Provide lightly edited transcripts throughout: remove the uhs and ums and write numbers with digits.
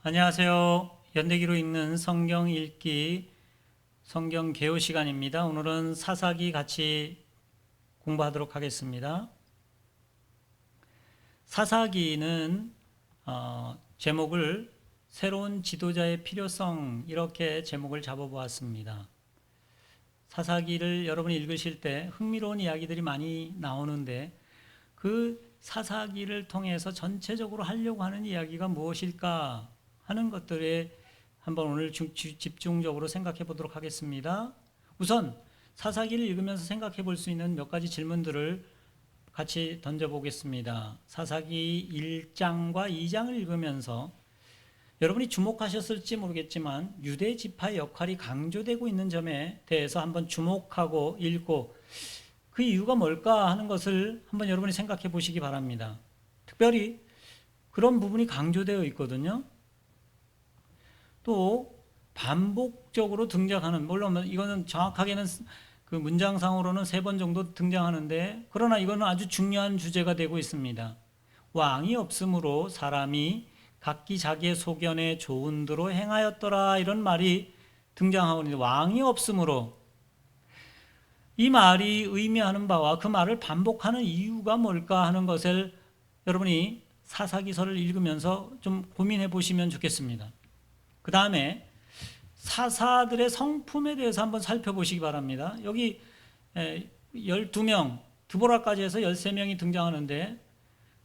안녕하세요. 연대기로 읽는 성경 읽기 성경 개요 시간입니다. 오늘은 사사기 같이 공부하도록 하겠습니다. 사사기는 제목을 새로운 지도자의 필요성 이렇게 제목을 잡아보았습니다. 사사기를 여러분이 읽으실 때 흥미로운 이야기들이 많이 나오는데 그 사사기를 통해서 전체적으로 하려고 하는 이야기가 무엇일까 하는 것들에 한번 오늘 집중적으로 생각해 보도록 하겠습니다. 우선 사사기를 읽으면서 생각해 볼 수 있는 몇 가지 질문들을 같이 던져 보겠습니다. 사사기 1장과 2장을 읽으면서 여러분이 주목하셨을지 모르겠지만 유대 지파의 역할이 강조되고 있는 점에 대해서 한번 주목하고 읽고 그 이유가 뭘까 하는 것을 한번 여러분이 생각해 보시기 바랍니다. 특별히 그런 부분이 강조되어 있거든요. 또 반복적으로 등장하는, 물론 이거는 정확하게는 그 문장상으로는 3번 정도 등장하는데 그러나 이거는 아주 중요한 주제가 되고 있습니다. 왕이 없으므로 사람이 각기 자기의 소견에 좋은 대로 행하였더라, 이런 말이 등장하고 있는데, 왕이 없으므로, 이 말이 의미하는 바와 그 말을 반복하는 이유가 뭘까 하는 것을 여러분이 사사기서를 읽으면서 좀 고민해 보시면 좋겠습니다. 그 다음에 사사들의 성품에 대해서 한번 살펴보시기 바랍니다. 여기 12명, 드보라까지 해서 13명이 등장하는데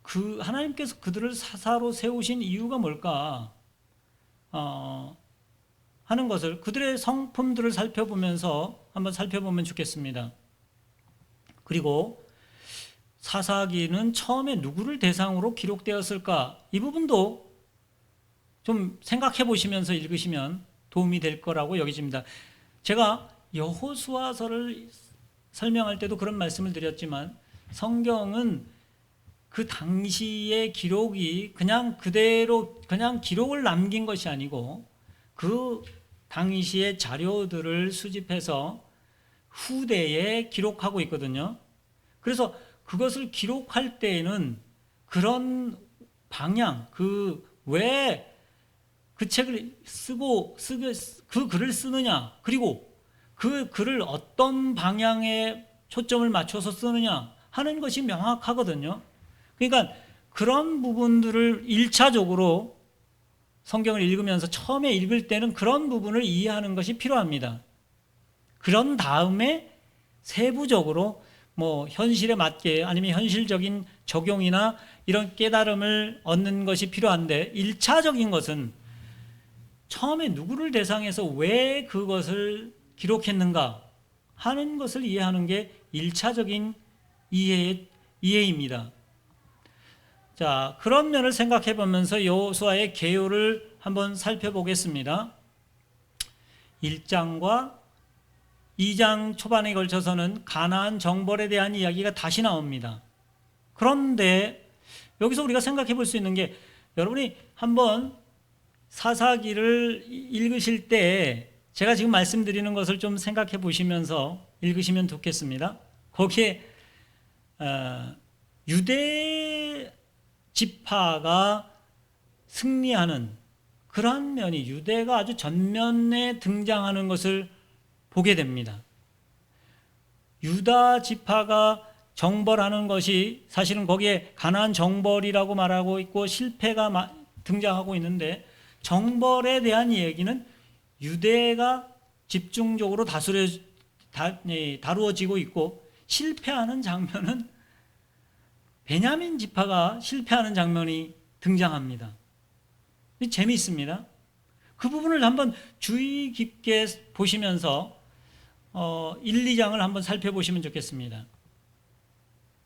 그 하나님께서 그들을 사사로 세우신 이유가 뭘까 하는 것을, 그들의 성품들을 살펴보면서 한번 살펴보면 좋겠습니다. 그리고 사사기는 처음에 누구를 대상으로 기록되었을까, 이 부분도 좀 생각해 보시면서 읽으시면 도움이 될 거라고 여겨집니다. 제가 여호수아서를 설명할 때도 그런 말씀을 드렸지만 성경은 그 당시의 기록이 그냥 그대로 그냥 기록을 남긴 것이 아니고 그 당시의 자료들을 수집해서 후대에 기록하고 있거든요. 그래서 그것을 기록할 때에는 그런 방향, 왜 그 책을 그 글을 쓰느냐, 그리고 그 글을 어떤 방향에 초점을 맞춰서 쓰느냐 하는 것이 명확하거든요. 그러니까 그런 부분들을 1차적으로 성경을 읽으면서 처음에 읽을 때는 그런 부분을 이해하는 것이 필요합니다. 그런 다음에 세부적으로 현실에 맞게 아니면 현실적인 적용이나 이런 깨달음을 얻는 것이 필요한데, 1차적인 것은 처음에 누구를 대상해서 왜 그것을 기록했는가 하는 것을 이해하는 게 1차적인 이해입니다. 자, 그런 면을 생각해 보면서 여호수아의 개요를 한번 살펴보겠습니다. 1장과 2장 초반에 걸쳐서는 가나안 정벌에 대한 이야기가 다시 나옵니다. 그런데 여기서 우리가 생각해 볼 수 있는 게, 여러분이 한번 사사기를 읽으실 때 제가 지금 말씀드리는 것을 좀 생각해 보시면서 읽으시면 좋겠습니다. 거기에 유대 지파가 승리하는 그러한 면이, 유대가 아주 전면에 등장하는 것을 보게 됩니다. 유다 지파가 정벌하는 것이, 사실은 거기에 가나안 정벌이라고 말하고 있고 실패가 등장하고 있는데, 정벌에 대한 얘기는 유대가 집중적으로 다루어지고 있고, 실패하는 장면은 베냐민 지파가 실패하는 장면이 등장합니다. 재미있습니다. 그 부분을 한번 주의 깊게 보시면서 1, 2장을 한번 살펴보시면 좋겠습니다.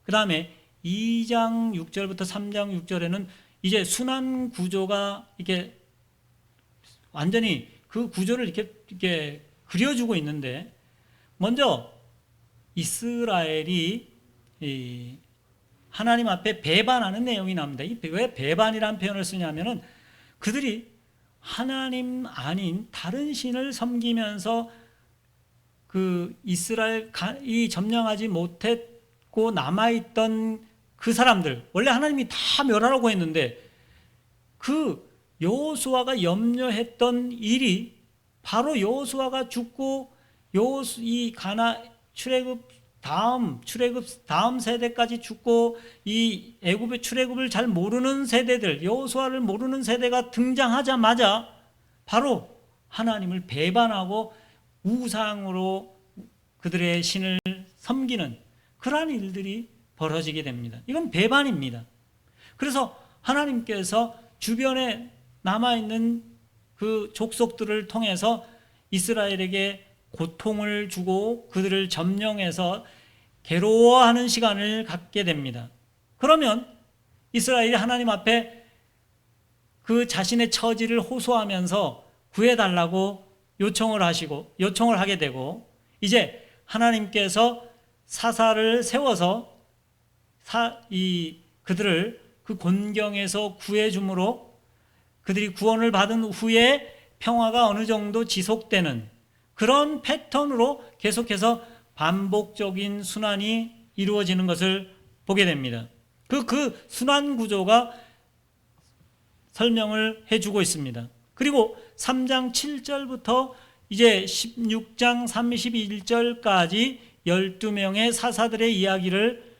그 다음에 2장 6절부터 3장 6절에는 이제 순환 구조가 이렇게 완전히 그 구조를 이렇게 그려주고 있는데, 먼저 이스라엘이 하나님 앞에 배반하는 내용이 나옵니다. 왜 배반이라는 표현을 쓰냐면은 그들이 하나님 아닌 다른 신을 섬기면서 그 이스라엘이 점령하지 못했고 남아있던 그 사람들, 원래 하나님이 다 멸하라고 했는데 그 여호수아가 염려했던 일이 바로 여호수아가 죽고 이 가나 출애굽 다음 세대까지 죽고 이 애굽의 출애굽을 잘 모르는 세대들, 여호수아를 모르는 세대가 등장하자마자 바로 하나님을 배반하고 우상으로 그들의 신을 섬기는 그러한 일들이 벌어지게 됩니다. 이건 배반입니다. 그래서 하나님께서 주변에 남아있는 그 족속들을 통해서 이스라엘에게 고통을 주고 그들을 점령해서 괴로워하는 시간을 갖게 됩니다. 그러면 이스라엘이 하나님 앞에 그 자신의 처지를 호소하면서 구해달라고 요청을 하게 되고, 이제 하나님께서 사사를 세워서 그들을 그 곤경에서 구해줌으로 그들이 구원을 받은 후에 평화가 어느 정도 지속되는 그런 패턴으로 계속해서 반복적인 순환이 이루어지는 것을 보게 됩니다. 그 순환 구조가 설명을 해주고 있습니다. 그리고 3장 7절부터 이제 16장 31절까지 12명의 사사들의 이야기를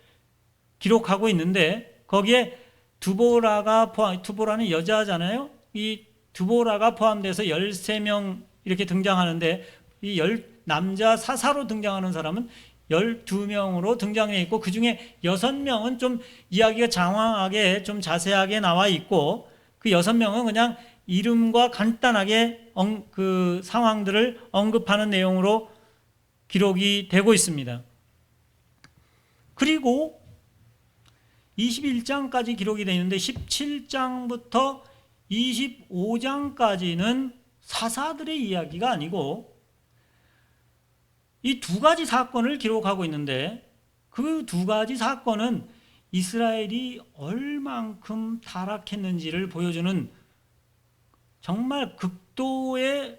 기록하고 있는데, 거기에 두보라는 여자잖아요. 이 두보라가 포함돼서 13명 이렇게 등장하는데, 이 남자 사사로 등장하는 사람은 12명으로 등장해 있고, 그 중에 6명은 좀 이야기가 장황하게 좀 자세하게 나와 있고, 그 6명은 그냥 이름과 간단하게 그 상황들을 언급하는 내용으로 기록이 되고 있습니다. 그리고 21장까지 기록이 되어 있는데 17장부터 25장까지는 사사들의 이야기가 아니고 이 두 가지 사건을 기록하고 있는데, 그 두 가지 사건은 이스라엘이 얼만큼 타락했는지를 보여주는 정말 극도의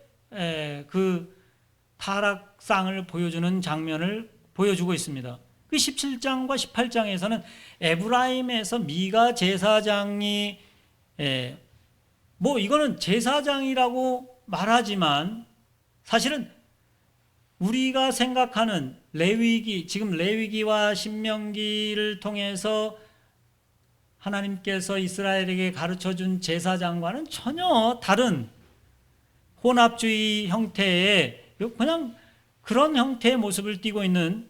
그 타락상을 보여주는 장면을 보여주고 있습니다. 그 17장과 18장에서는 에브라임에서 미가 제사장이 이거는 제사장이라고 말하지만 사실은 우리가 생각하는 지금 레위기와 신명기를 통해서 하나님께서 이스라엘에게 가르쳐준 제사장과는 전혀 다른 혼합주의 형태의, 그냥 그런 형태의 모습을 띠고 있는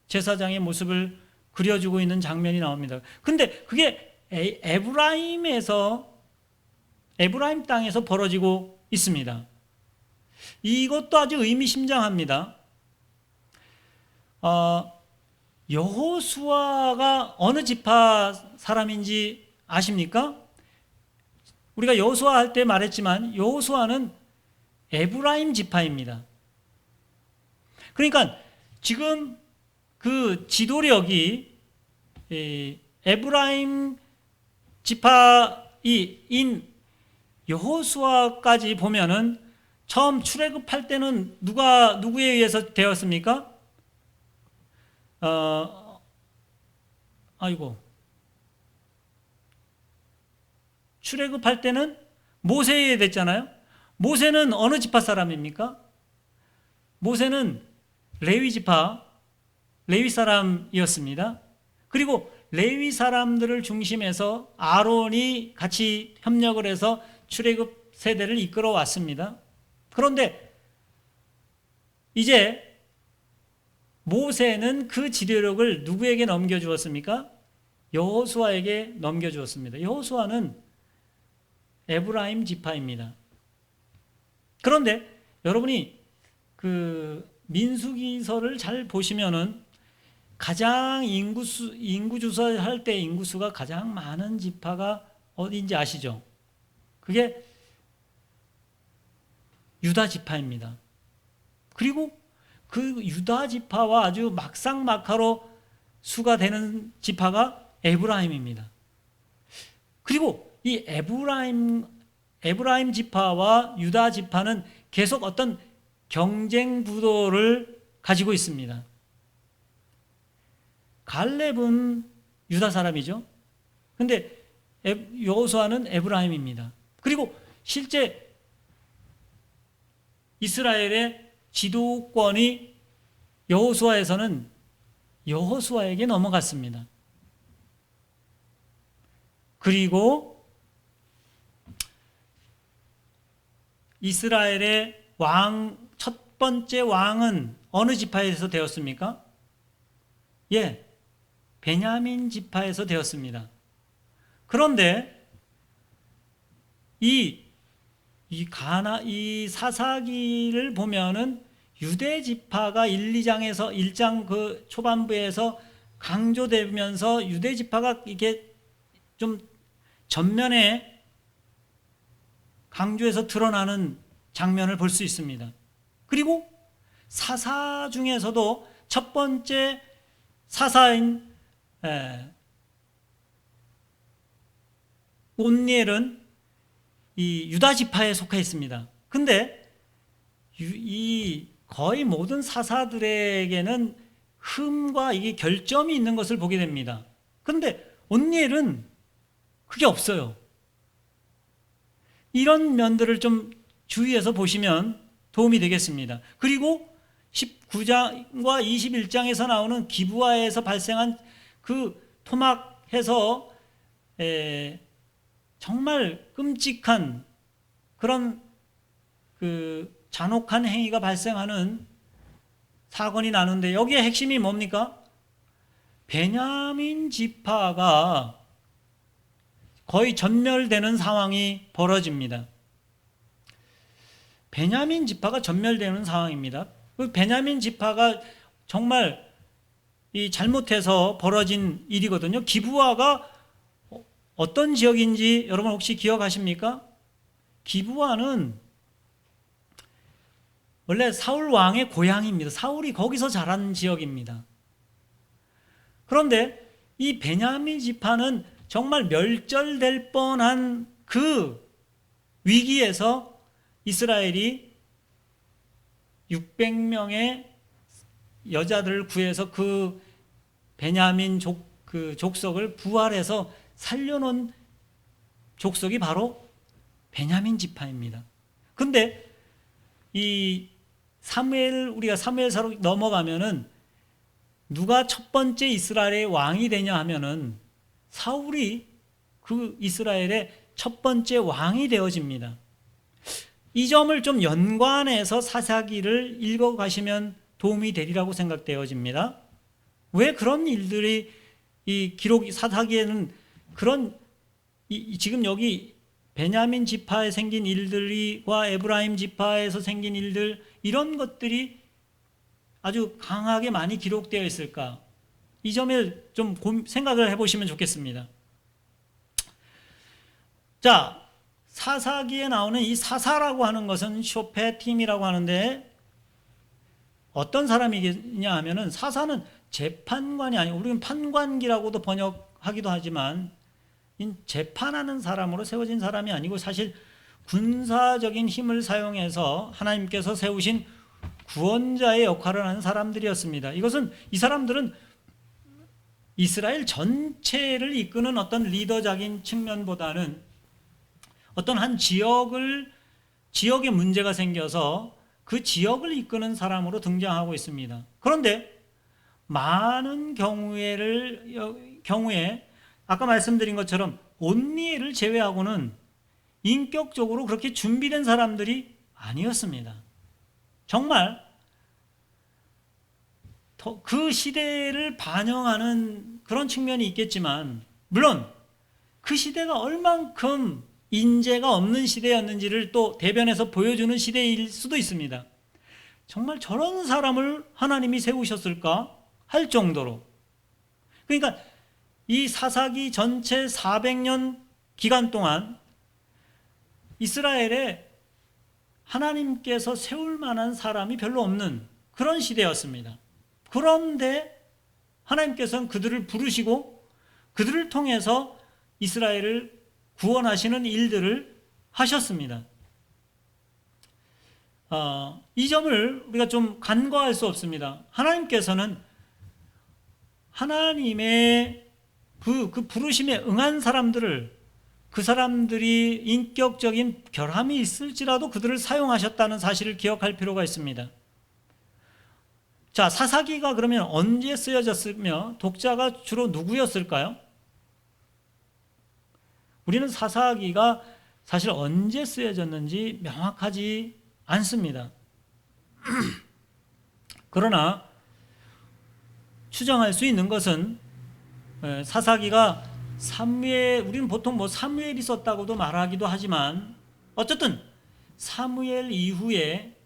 제사장의 모습을 그려주고 있는 장면이 나옵니다. 근데 그게 에브라임 땅에서 벌어지고 있습니다. 이것도 아주 의미심장합니다. 여호수아가 어느 지파 사람인지 아십니까? 우리가 여호수아 할 때 말했지만 여호수아는 에브라임 지파입니다. 그러니까 지금 그 지도력이 에브라임 지파인 여호수아까지 보면은 처음 출애굽할 때는 누구에 의해서 되었습니까? 출애굽할 때는 모세에 의해 됐잖아요. 모세는 어느 지파 사람입니까? 모세는 레위 사람이었습니다. 그리고 레위 사람들을 중심해서 아론이 같이 협력을 해서 출애굽 세대를 이끌어 왔습니다. 그런데 이제 모세는 그 지도력을 누구에게 넘겨주었습니까? 여호수아에게 넘겨주었습니다. 여호수아는 에브라임 지파입니다. 그런데 여러분이 그 민수기서를 잘 보시면은 가장 인구 조사할 때 인구수가 가장 많은 지파가 어디인지 아시죠? 그게 유다 지파입니다. 그리고 그 유다 지파와 아주 막상막하로 수가 되는 지파가 에브라임입니다. 그리고 이 에브라임 지파와 유다 지파는 계속 어떤 경쟁 구도를 가지고 있습니다. 갈렙은 유다 사람이죠. 근데 여호수아는 에브라임입니다. 그리고 실제 이스라엘의 지도권이 여호수아에서는 여호수아에게 넘어갔습니다. 그리고 이스라엘의 첫 번째 왕은 어느 지파에서 되었습니까? 베냐민 지파에서 되었습니다. 그런데 이 사사기를 보면은 유대 지파가 1장 그 초반부에서 강조되면서 유대 지파가 이게 좀 전면에 강조해서 드러나는 장면을 볼 수 있습니다. 그리고 사사 중에서도 첫 번째 사사인 온니엘은 이 유다 지파에 속해 있습니다. 근데 이 거의 모든 사사들에게는 흠과 이게 결점이 있는 것을 보게 됩니다. 근데 온니엘은 그게 없어요. 이런 면들을 좀 주의해서 보시면 도움이 되겠습니다. 그리고 19장과 21장에서 나오는 기브아에서 발생한 그 토막해서 정말 끔찍한 그런 그 잔혹한 행위가 발생하는 사건이 나는데 여기에 핵심이 뭡니까? 베냐민 지파가 거의 전멸되는 상황이 벌어집니다. 베냐민 지파가 전멸되는 상황입니다. 그 베냐민 지파가 정말 이 잘못해서 벌어진 일이거든요. 기브아가 어떤 지역인지 여러분 혹시 기억하십니까? 기브아는 원래 사울 왕의 고향입니다. 사울이 거기서 자란 지역입니다. 그런데 이 베냐민 지파는 정말 멸절될 뻔한 그 위기에서 이스라엘이 600명의 여자들을 구해서 그 베냐민 족속을 부활해서 살려놓은 족속이 바로 베냐민 지파입니다. 근데 우리가 사무엘사로 넘어가면은 누가 첫 번째 이스라엘의 왕이 되냐 하면은 사울이 그 이스라엘의 첫 번째 왕이 되어집니다. 이 점을 좀 연관해서 사사기를 읽어가시면 도움이 되리라고 생각되어집니다. 왜 그런 일들이 이 기록 사사기에는 그런 지금 여기 베냐민 지파에 생긴 일들과 에브라임 지파에서 생긴 일들 이런 것들이 아주 강하게 많이 기록되어 있을까? 이 점에 좀 생각을 해보시면 좋겠습니다. 자, 사사기에 나오는 이 사사라고 하는 것은 쇼페팀이라고 하는데 어떤 사람이냐 하면은 사사는 재판관이 아니고 우리는 판관기라고도 번역하기도 하지만 재판하는 사람으로 세워진 사람이 아니고 사실 군사적인 힘을 사용해서 하나님께서 세우신 구원자의 역할을 하는 사람들이었습니다. 이 사람들은 이스라엘 전체를 이끄는 어떤 리더적인 측면보다는 어떤 한 지역에 문제가 생겨서 그 지역을 이끄는 사람으로 등장하고 있습니다. 그런데 많은 경우에 아까 말씀드린 것처럼 온니엘을 제외하고는 인격적으로 그렇게 준비된 사람들이 아니었습니다. 정말 그 시대를 반영하는 그런 측면이 있겠지만 물론 그 시대가 얼만큼 인재가 없는 시대였는지를 또 대변해서 보여주는 시대일 수도 있습니다. 정말 저런 사람을 하나님이 세우셨을까 할 정도로. 그러니까 이 사사기 전체 400년 기간 동안 이스라엘에 하나님께서 세울 만한 사람이 별로 없는 그런 시대였습니다. 그런데 하나님께서는 그들을 부르시고 그들을 통해서 이스라엘을 구원하시는 일들을 하셨습니다. 이 점을 우리가 좀 간과할 수 없습니다. 하나님께서는 하나님의 그 부르심에 응한 사람들을 그 사람들이 인격적인 결함이 있을지라도 그들을 사용하셨다는 사실을 기억할 필요가 있습니다. 자, 사사기가 그러면 언제 쓰여졌으며 독자가 주로 누구였을까요? 우리는 사사기가 사실 언제 쓰여졌는지 명확하지 않습니다. 그러나 추정할 수 있는 것은 사사기가 우리는 보통 사무엘이 썼다고도 말하기도 하지만 어쨌든 사무엘 이후에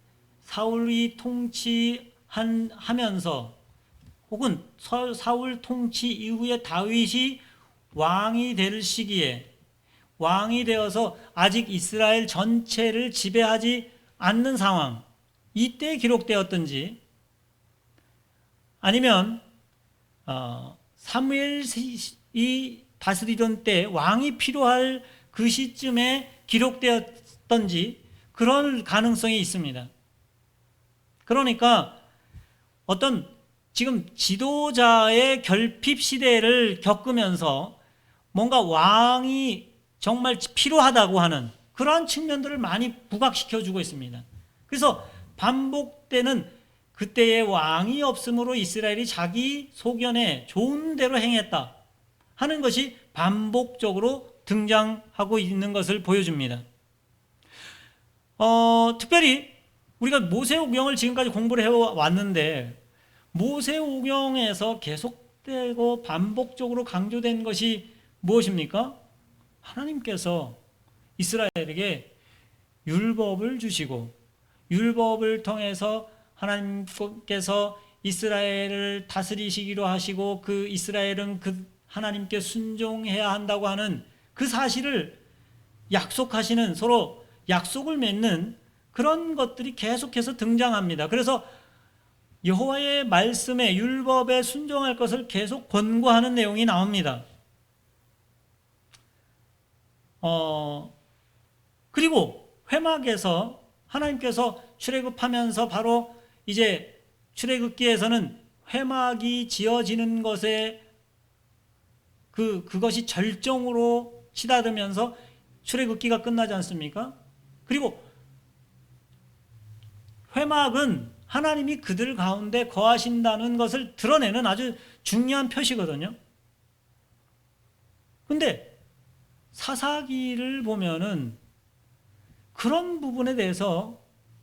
사울이 통치하면서 혹은 사울 통치 이후에 다윗이 왕이 될 시기에 왕이 되어서 아직 이스라엘 전체를 지배하지 않는 상황, 이때 기록되었든지 아니면 사무엘이 다스리던 때 왕이 필요할 그 시점에 기록되었던지 그런 가능성이 있습니다. 그러니까 어떤 지금 지도자의 결핍 시대를 겪으면서 뭔가 왕이 정말 필요하다고 하는 그러한 측면들을 많이 부각시켜주고 있습니다. 그래서 반복되는 그때의 왕이 없으므로 이스라엘이 자기 소견에 좋은 대로 행했다 하는 것이 반복적으로 등장하고 있는 것을 보여줍니다. 특별히 우리가 모세오경을 지금까지 공부를 해왔는데 모세오경에서 계속되고 반복적으로 강조된 것이 무엇입니까? 하나님께서 이스라엘에게 율법을 주시고 율법을 통해서 하나님께서 이스라엘을 다스리시기로 하시고 그 이스라엘은 그 하나님께 순종해야 한다고 하는 그 사실을 약속하시는, 서로 약속을 맺는 그런 것들이 계속해서 등장합니다. 그래서 여호와의 말씀에 율법에 순종할 것을 계속 권고하는 내용이 나옵니다. 그리고 회막에서 하나님께서 출애굽하면서 바로 이제 출애굽기에서는 회막이 지어지는 것에 그것이 절정으로 치닫으면서 출애굽기가 끝나지 않습니까? 그리고 회막은 하나님이 그들 가운데 거하신다는 것을 드러내는 아주 중요한 표시거든요. 근데 사사기를 보면은 그런 부분에 대해서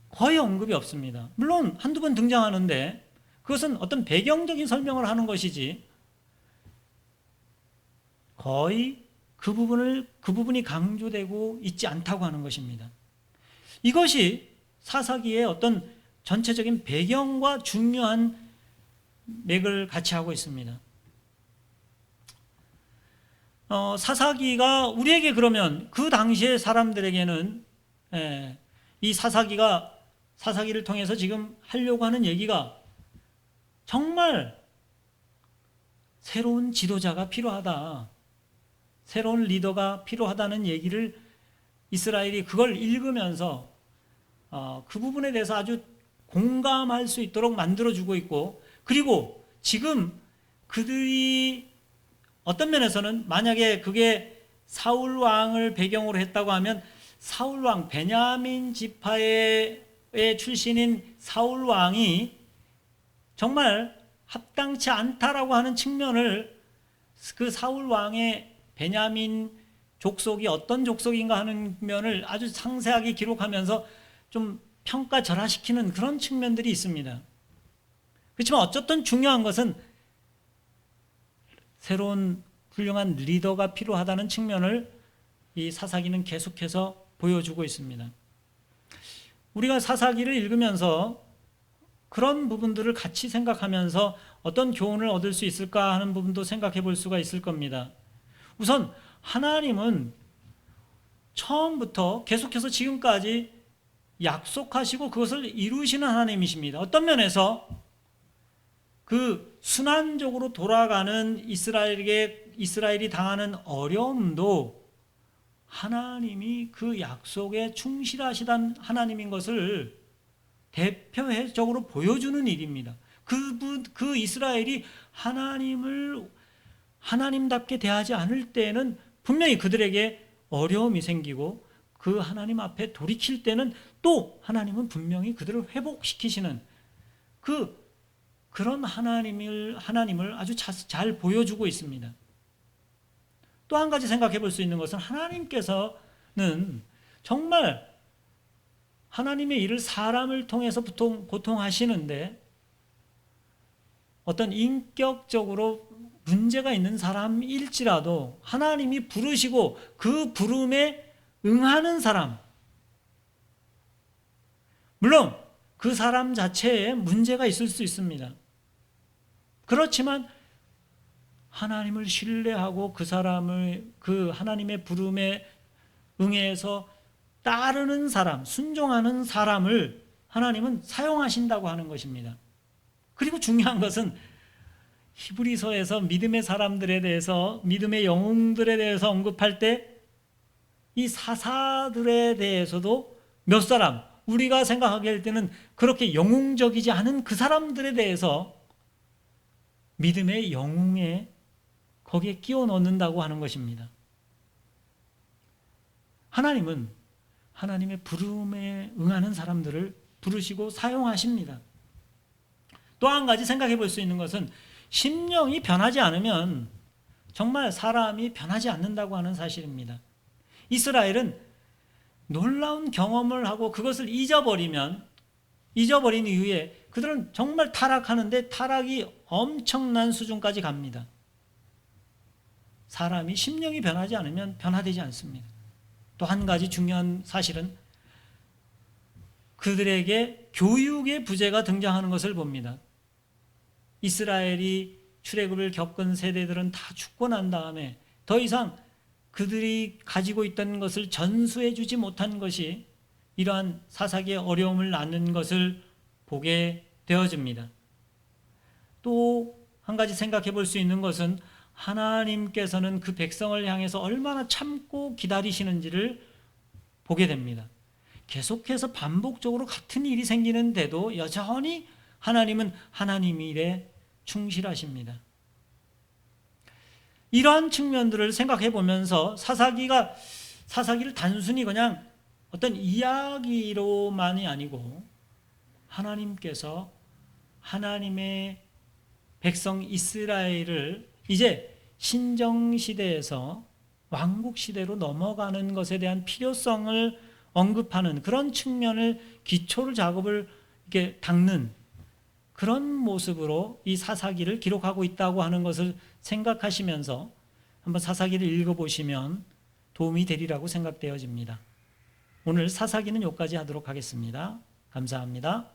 거의 언급이 없습니다. 물론 한두 번 등장하는데 그것은 어떤 배경적인 설명을 하는 것이지 거의 그 부분이 강조되고 있지 않다고 하는 것입니다. 이것이 사사기의 어떤 전체적인 배경과 중요한 맥을 같이 하고 있습니다. 사사기가 우리에게 그러면 그 당시의 사람들에게는 이 사사기를 통해서 지금 하려고 하는 얘기가 정말 새로운 지도자가 필요하다, 새로운 리더가 필요하다는 얘기를 이스라엘이 그걸 읽으면서 그 부분에 대해서 아주 공감할 수 있도록 만들어주고 있고, 그리고 지금 그들이 어떤 면에서는 만약에 그게 사울 왕을 배경으로 했다고 하면 사울 왕, 베냐민 지파의 출신인 사울 왕이 정말 합당치 않다라고 하는 측면을, 그 사울 왕의 베냐민 족속이 어떤 족속인가 하는 면을 아주 상세하게 기록하면서 좀 평가절하시키는 그런 측면들이 있습니다. 그렇지만 어쨌든 중요한 것은 새로운 훌륭한 리더가 필요하다는 측면을 이 사사기는 계속해서 보여주고 있습니다. 우리가 사사기를 읽으면서 그런 부분들을 같이 생각하면서 어떤 교훈을 얻을 수 있을까 하는 부분도 생각해 볼 수가 있을 겁니다. 우선 하나님은 처음부터 계속해서 지금까지 약속하시고 그것을 이루시는 하나님이십니다. 어떤 면에서 그 순환적으로 돌아가는 이스라엘이 당하는 어려움도 하나님이 그 약속에 충실하시던 하나님인 것을 대표적으로 보여주는 일입니다. 그 이스라엘이 하나님을 하나님답게 대하지 않을 때에는 분명히 그들에게 어려움이 생기고 그 하나님 앞에 돌이킬 때는 또 하나님은 분명히 그들을 회복시키시는 그런 하나님을 아주 잘 보여주고 있습니다. 또 한 가지 생각해 볼 수 있는 것은 하나님께서는 정말 하나님의 일을 사람을 통해서 보통 하시는데 어떤 인격적으로 문제가 있는 사람일지라도 하나님이 부르시고 그 부름에 응하는 사람, 물론 그 사람 자체에 문제가 있을 수 있습니다. 그렇지만 하나님을 신뢰하고 그 하나님의 부름에 응해서 따르는 사람, 순종하는 사람을 하나님은 사용하신다고 하는 것입니다. 그리고 중요한 것은 히브리서에서 믿음의 사람들에 대해서, 믿음의 영웅들에 대해서 언급할 때 이 사사들에 대해서도 몇 사람, 우리가 생각하게 할 때는 그렇게 영웅적이지 않은 그 사람들에 대해서 믿음의 영웅에 거기에 끼워 넣는다고 하는 것입니다. 하나님은 하나님의 부름에 응하는 사람들을 부르시고 사용하십니다. 또 한 가지 생각해 볼 수 있는 것은 심령이 변하지 않으면 정말 사람이 변하지 않는다고 하는 사실입니다. 이스라엘은 놀라운 경험을 하고 그것을 잊어버린 이후에 그들은 정말 타락하는데 타락이 엄청난 수준까지 갑니다. 사람이 심령이 변하지 않으면 변화되지 않습니다. 또 한 가지 중요한 사실은 그들에게 교육의 부재가 등장하는 것을 봅니다. 이스라엘이 출애굽을 겪은 세대들은 다 죽고 난 다음에 더 이상 그들이 가지고 있던 것을 전수해 주지 못한 것이 이러한 사사기의 어려움을 낳는 것을 보게 되어집니다. 또 한 가지 생각해 볼 수 있는 것은 하나님께서는 그 백성을 향해서 얼마나 참고 기다리시는지를 보게 됩니다. 계속해서 반복적으로 같은 일이 생기는데도 여전히 하나님은 하나님 일에 충실하십니다. 이러한 측면들을 생각해 보면서 사사기를 단순히 그냥 어떤 이야기로만이 아니고 하나님께서 하나님의 백성 이스라엘을 이제 신정시대에서 왕국시대로 넘어가는 것에 대한 필요성을 언급하는 그런 측면을 기초를 작업을 이렇게 닦는 그런 모습으로 이 사사기를 기록하고 있다고 하는 것을 생각하시면서 한번 사사기를 읽어보시면 도움이 되리라고 생각되어집니다. 오늘 사사기는 여기까지 하도록 하겠습니다. 감사합니다.